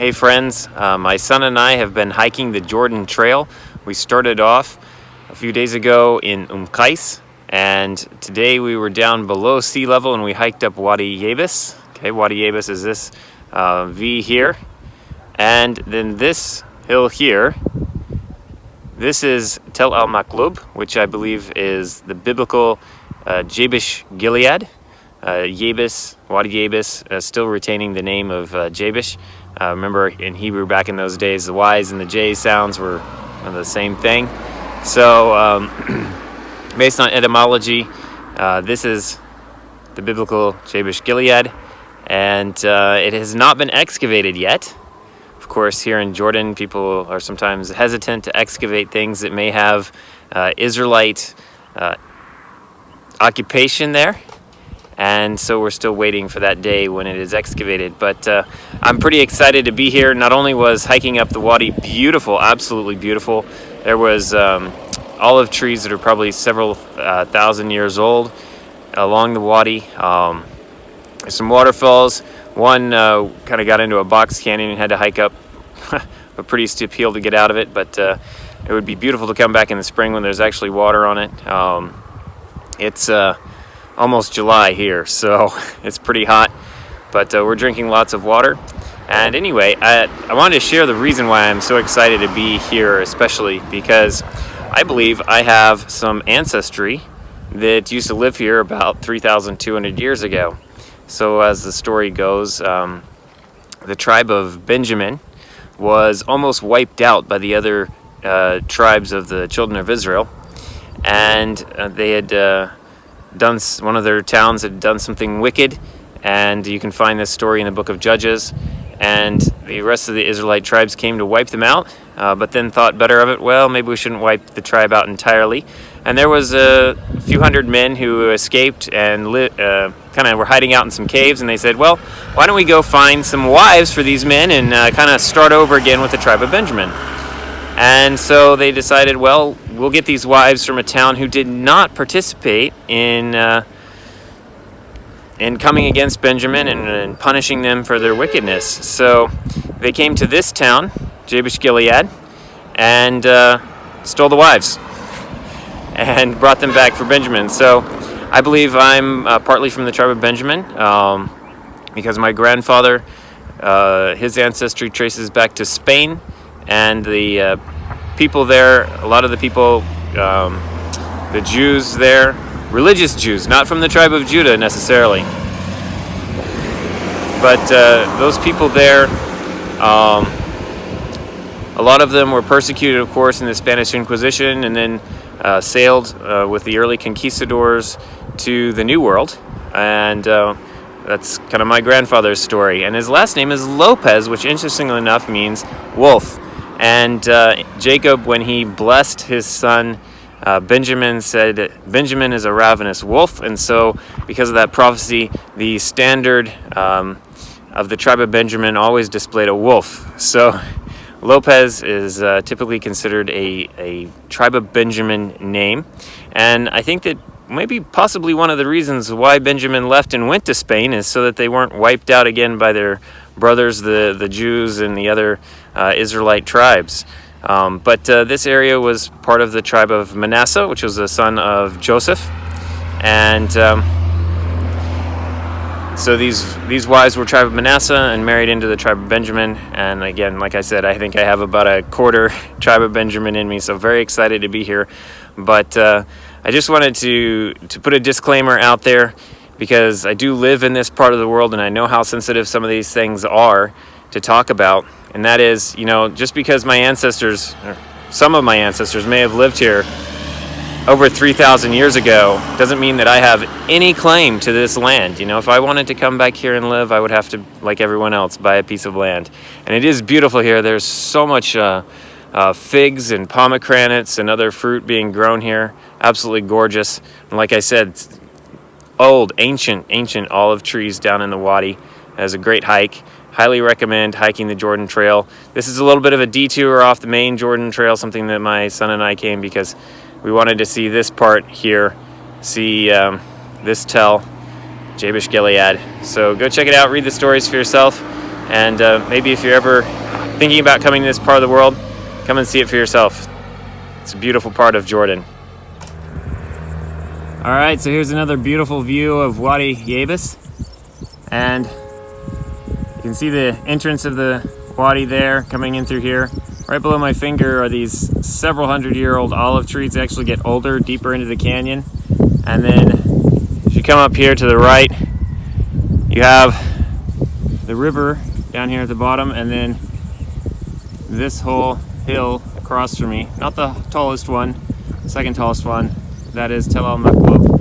Hey friends, my son and I have been hiking the Jordan Trail. We started off a few days ago in Qais, and today we were down below sea level and we hiked up Wadi Yabis. Okay, Wadi Yabis is this V here, and then this hill here. This is Tel al Maqlub, which I believe is the biblical Jabesh Gilead. Yabis, Wadi Yabis, still retaining the name of Jabesh. Remember in Hebrew back in those days, the Y's and the J sounds were the same thing. So based on etymology, this is the biblical Jabesh Gilead, and it has not been excavated yet. Of course, here in Jordan, people are sometimes hesitant to excavate things that may have Israelite occupation there. And so we're still waiting for that day when it is excavated. But I'm pretty excited to be here. Not only was hiking up the Wadi beautiful, absolutely beautiful, there was olive trees that are probably several thousand years old along the Wadi. There's some waterfalls. One kind of got into a box canyon and had to hike up a pretty steep hill to get out of it. But it would be beautiful to come back in the spring when there's actually water on it. It's almost July here, so it's pretty hot, but we're drinking lots of water. And anyway, I wanted to share the reason why I'm so excited to be here, especially because I believe I have some ancestry that used to live here about 3,200 years ago. So as the story goes, the tribe of Benjamin was almost wiped out by the other tribes of the children of Israel, and they had one of their towns had done something wicked, and you can find this story in the book of Judges. And the rest of the Israelite tribes came to wipe them out, but then thought better of it. Well, maybe we shouldn't wipe the tribe out entirely. And there was a few hundred men who escaped and kind of were hiding out in some caves, and they said, well, why don't we go find some wives for these men and kind of start over again with the tribe of Benjamin. And so they decided, well, we'll get these wives from a town who did not participate in coming against Benjamin and punishing them for their wickedness. So they came to this town, Jabesh Gilead, and stole the wives and brought them back for Benjamin. So I believe I'm partly from the tribe of Benjamin because my grandfather, his ancestry traces back to Spain. And the people there, a lot of the people, the Jews there, religious Jews, not from the tribe of Judah necessarily, but those people there, a lot of them were persecuted, of course, in the Spanish Inquisition, and then sailed with the early conquistadors to the New World. And that's kind of my grandfather's story. And his last name is Lopez, which interestingly enough means wolf. And Jacob, when he blessed his son Benjamin, said, Benjamin is a ravenous wolf. And so because of that prophecy, the standard of the tribe of Benjamin always displayed a wolf. So Lopez is typically considered a tribe of Benjamin name. And I think that maybe possibly one of the reasons why Benjamin left and went to Spain is so that they weren't wiped out again by their brothers, the Jews and the other Israelite tribes. But this area was part of the tribe of Manasseh, which was the son of Joseph. And so these wives were tribe of Manasseh and married into the tribe of Benjamin. And again, like I said, I think I have about a quarter tribe of Benjamin in me, so very excited to be here. But I just wanted to put a disclaimer out there, because I do live in this part of the world and I know how sensitive some of these things are to talk about. And that is, just because my ancestors, or some of my ancestors may have lived here over 3,000 years ago, doesn't mean that I have any claim to this land. If I wanted to come back here and live, I would have to, like everyone else, buy a piece of land. And it is beautiful here. There's so much figs and pomegranates and other fruit being grown here. Absolutely gorgeous. And like I said, old, ancient olive trees down in the Wadi. It was a great hike. Highly recommend hiking the Jordan Trail. This is a little bit of a detour off the main Jordan Trail, something that my son and I came because we wanted to see this part here, see this Tel, Jabesh Gilead. So go check it out, read the stories for yourself, And maybe if you're ever thinking about coming to this part of the world, come and see it for yourself. It's a beautiful part of Jordan. All right, so here's another beautiful view of Wadi Yabis. And you can see the entrance of the wadi there, coming in through here. Right below my finger are these several hundred-year-old olive trees. They actually get older, deeper into the canyon. And then if you come up here to the right, you have the river down here at the bottom, and then this whole hill across from me. Not the tallest one, second tallest one. That is Tel al Maqlub.